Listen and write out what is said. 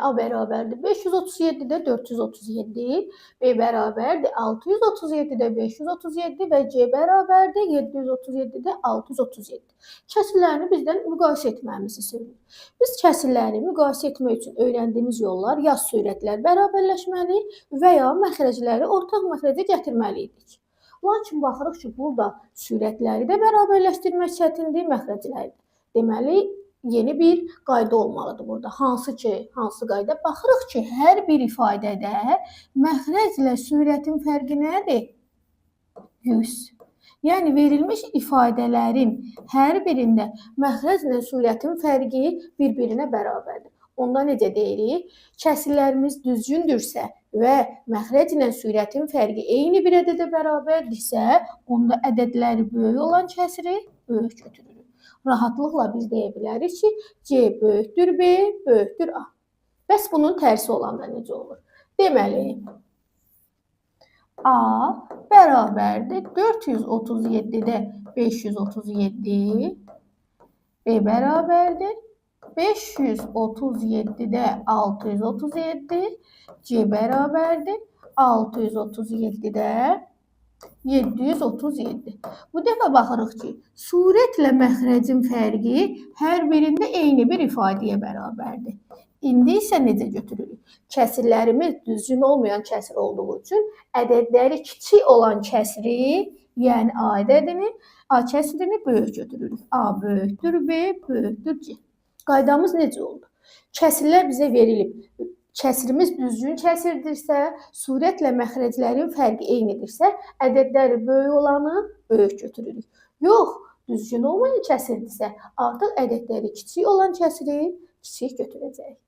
A bərabərdir 537-də 437, B bərabərdir 637-də 537 və C bərabərdir 737-də 637. Kəsirlərini bizdən müqayisə etməmizi söylüyor. Biz kəsirləri müqayisə etmək üçün öyrəndiyimiz yollar ya sürətlər bərabərləşməli və ya məxrəcləri ortaq məxrəcə gətirməliydik. Lakin baxırıq ki, burada sürətləri də bərabərləşdirmək çətindir, məxrəcləri də. Deməli, yeni bir qayda olmalıdır burada. Hansı qayda? Baxırıq ki, hər bir ifadədə məxrəclə sürətin fərqi nədir? 100. Yəni, verilmiş ifadələrin hər birində məxrəclə sürətin fərqi bir-birinə bərabərdir. Onda necə deyirik? Kəsirlərimiz düzgündürsə və məxrəclə sürətin fərqi eyni bir ədədə bərabərdirsə, onda ədədləri böyük olan kəsiri böyük götürürük. Rahatlıqla biz deyə bilərik ki, C böyükdür B, böyükdür A. Bəs bunun tərsi olanda necə olur? Deməli, A bərabərdir 437-də 537, B bərabərdir 537-də 637, C bərabərdir 637-də 737. Bu dəfə baxırıq ki, surətlə məxrəcin fərqi hər birində eyni bir ifadəyə bərabərdir. İndi isə necə götürürük? Kəsirlərimiz düzgün olmayan kəsir olduğu üçün ədədləri kiçik olan kəsiri, yəni A ədədini, A kəsirini böyük götürürük. A böyükdür B, böyükdür C. Qaydamız necə oldu? Kəsirlər bizə verilib. Kəsirimiz düzgün kəsirdirsə, surətlə məxrəclərin fərqi eynidirsə, ədədləri böyük olanı böyük götürürük. Yox, düzgün olmayan kəsirdirsə, artıq ədədləri kiçik olan kəsiri kiçik götürəcəyik.